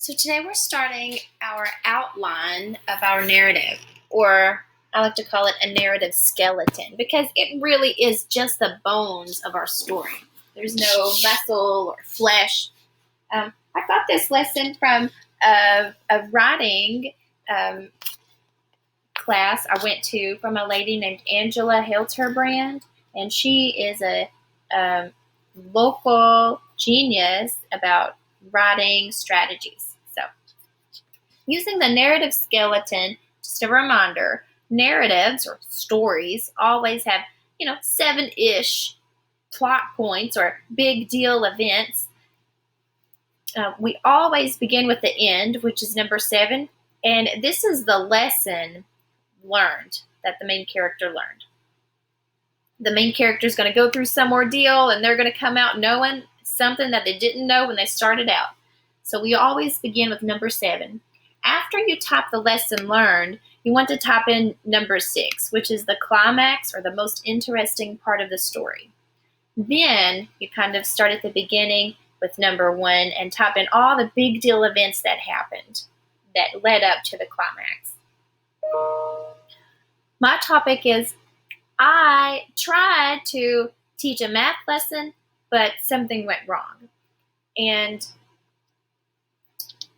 So today we're starting our outline of our narrative, or I like to call it a narrative skeleton, because it really is just the bones of our story. There's no muscle or flesh. I got this lesson from a writing class I went to from a lady named Angela Hilterbrand, and she is a local genius about writing strategies. So, using the narrative skeleton, just a reminder, narratives or stories always have, 7-ish plot points or big deal events. We always begin with the end, which is number 7, and this is the lesson learned that the main character learned. The main character is going to go through some ordeal, and they're going to come out knowing something that they didn't know when they started out. So we always begin with number 7. After you type the lesson learned, you want to type in number 6, which is the climax or the most interesting part of the story. Then you kind of start at the beginning with number 1 and type in all the big deal events that happened that led up to the climax. My topic is I tried to teach a math lesson, but something went wrong. And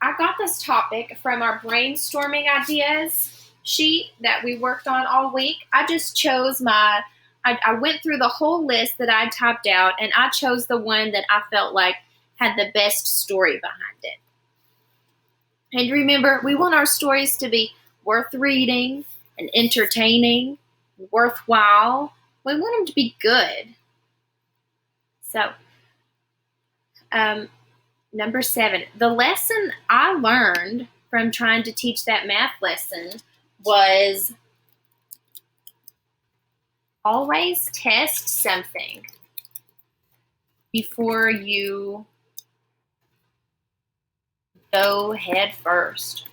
I got this topic from our brainstorming ideas sheet that we worked on all week. I just chose I went through the whole list that I typed out, and I chose the one that I felt like had the best story behind it. And remember, we want our stories to be worth reading and entertaining, worthwhile. We want them to be good. So, number 7, the lesson I learned from trying to teach that math lesson was always test something before you go head first.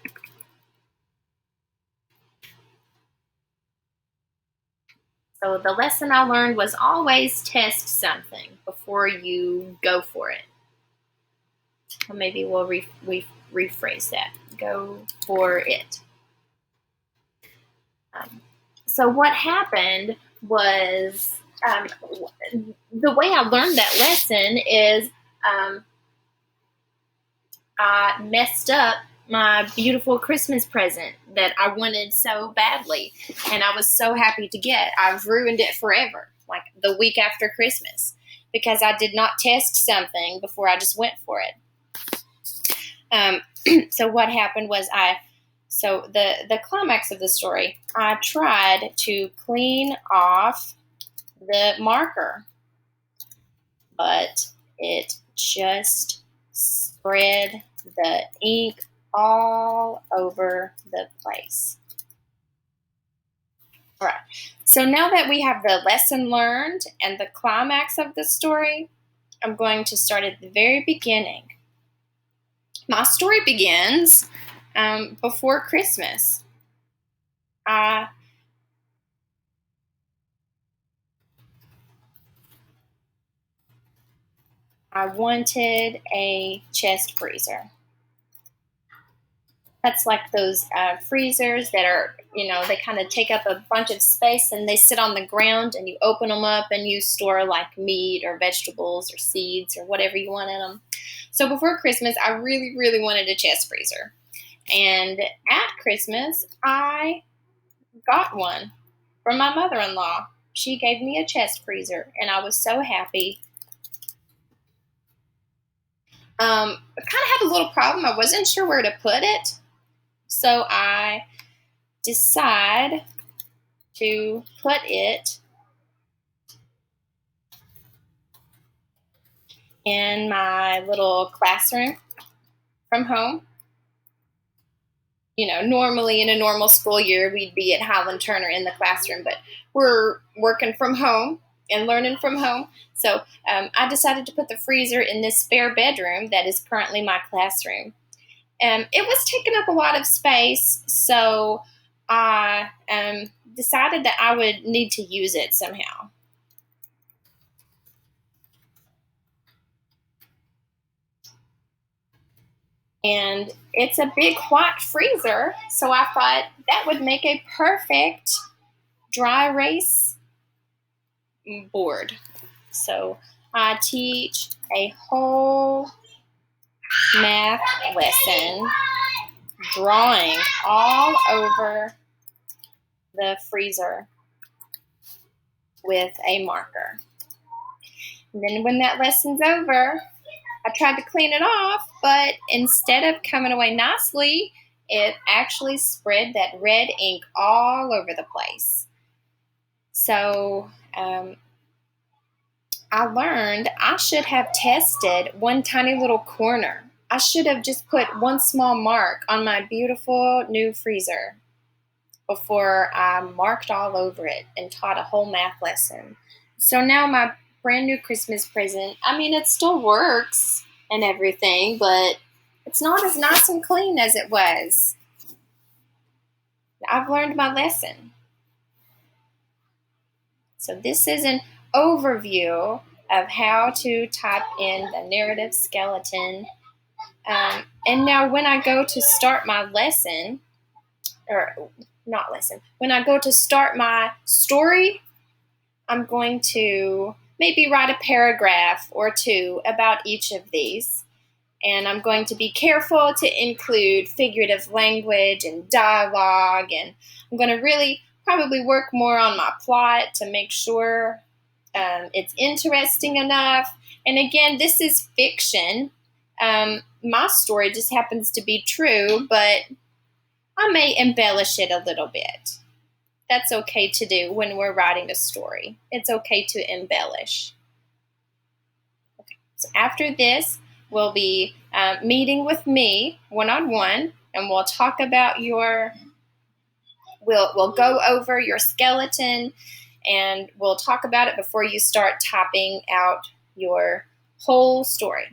So the lesson I learned was always test something before you go for it. Or maybe we'll rephrase that. Go for it. So what happened was, the way I learned that lesson is I messed up my beautiful Christmas present that I wanted so badly, and I was so happy to get. I've ruined it forever, like the week after Christmas, because I did not test something before I just went for it. So what happened was the climax of the story, I tried to clean off the marker, but it just spread the ink all over the place. All right. So now that we have the lesson learned and the climax of the story, I'm going to start at the very beginning. My story begins before Christmas. I wanted a chest freezer. That's like those freezers that are, they kind of take up a bunch of space, and they sit on the ground, and you open them up and you store like meat or vegetables or seeds or whatever you want in them. So before Christmas, I really, really wanted a chest freezer. And at Christmas, I got one from my mother-in-law. She gave me a chest freezer, and I was so happy. I kind of had a little problem. I wasn't sure where to put it. So I decide to put it in my little classroom from home. Normally in a normal school year, we'd be at Highland Turner in the classroom, but we're working from home and learning from home. So I decided to put the freezer in this spare bedroom that is currently my classroom. It was taking up a lot of space, so I decided that I would need to use it somehow. And it's a big white freezer, so I thought that would make a perfect dry erase board. So I teach a whole math lesson drawing all over the freezer with a marker. And then when that lesson's over, I tried to clean it off, but instead of coming away nicely, it actually spread that red ink all over the place. So I learned I should have tested one tiny little corner. I should have just put one small mark on my beautiful new freezer before I marked all over it and taught a whole math lesson. So now my brand new Christmas present, I mean, it still works and everything, but it's not as nice and clean as it was. I've learned my lesson. So this is an overview of how to type in the narrative skeleton. And now when I go to start my lesson, or not lesson, when I go to start my story, I'm going to maybe write a paragraph or two about each of these. And I'm going to be careful to include figurative language and dialogue. And I'm going to really probably work more on my plot to make sure it's interesting enough. And again, this is fiction. My story just happens to be true, but I may embellish it a little bit. That's okay to do when we're writing a story. It's okay to embellish. Okay. So after this, we'll be meeting with me one-on-one, and we'll talk about we'll go over your skeleton, and we'll talk about it before you start typing out your whole story.